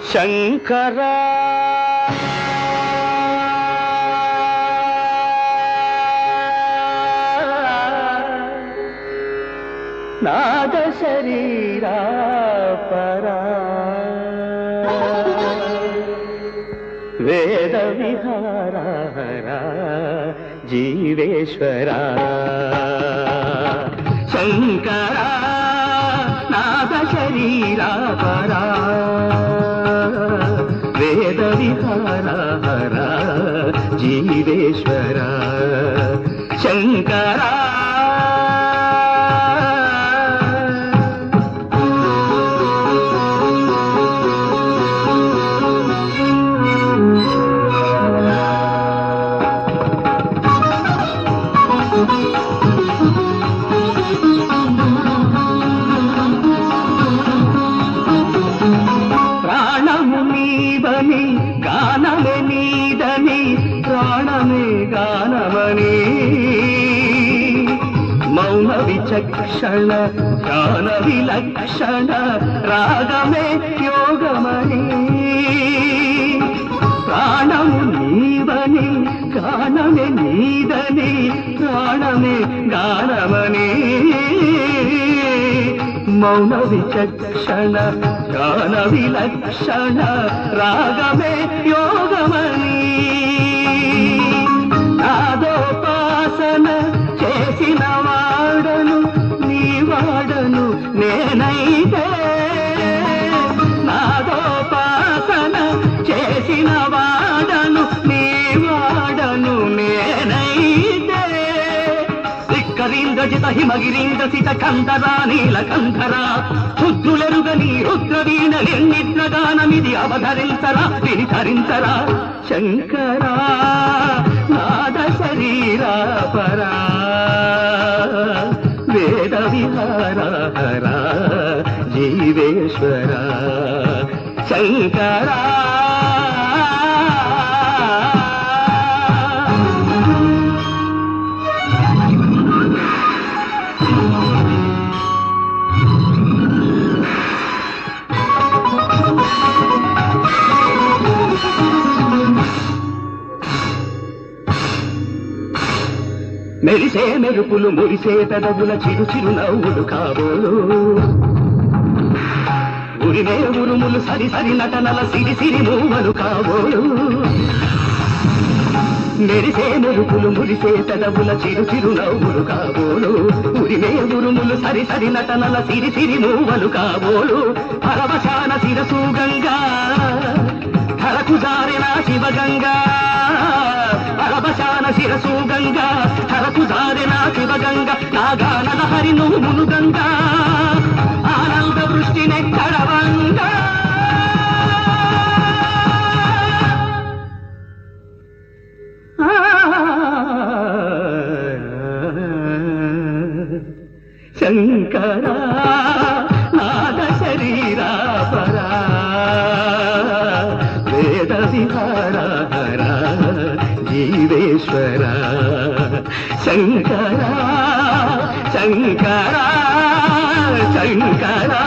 శంకరా నాద శరీరా పరా వేద విహారా జీవేశ్వరా శంకరా నాద శరీరా పరా వేద విహారా జీవేశ్వరా శంకరా ప్రాణము నీవని గానమే నీదని ప్రాణమే గానమని మౌన విచక్షణ ధ్యాన విలక్షణ రాగమే యోగమని ప్రాణము నీవని గానమే నీదని ప్రాణమే గానమని మౌన విచక్షణ ధ్యాన విలక్షణ రాగమే యోగమని నాదోపాసన చేసిన వాడను నీ వాడను నేనైతే నాదోపాసన చేసిన వాడను నీ వాడను నేనైతే రిక్కరింద్రజిత హిమగిరింద్ర సిత కంధరా నీలకంధరా రుద్రులెరుగని రుద్రవీణలెన్నిద్రగానమిది అవధరించరా వినిధరించరా శంకరా నాద శరీరా పరా వేద విహారా జీవేశ్వరా శంకరా మెరిసే మెరుపులు మురిసే పెదవుల చిరు చిరు నవ్వులు కాబోలు ఉరిమే ఉరుములు సరి సరి నటనల సిరి సిరి మూవలు కాబోలు మెరిసే మెరుపులు మురిసే పెదవుల చిరు చిరు నవ్వులు కాబోలు ఉరిమే ఉరుములు సరి సరి నటనల సిరి సిరి మూవలు కాబోలు పరవశాన శిరసు గంగా ధరకు జారిన శివగంగా పరవశాన శిరసు గంగా ధరకు జారిన శివగంగా నాగానల హరి నువ్వులు గంగా ఆనంద వృష్టినే కడవంగా శంకరా నాద శరీరా పరా వేద విహారా జీవేశ్వరా శంకరా శంకరా శంకరా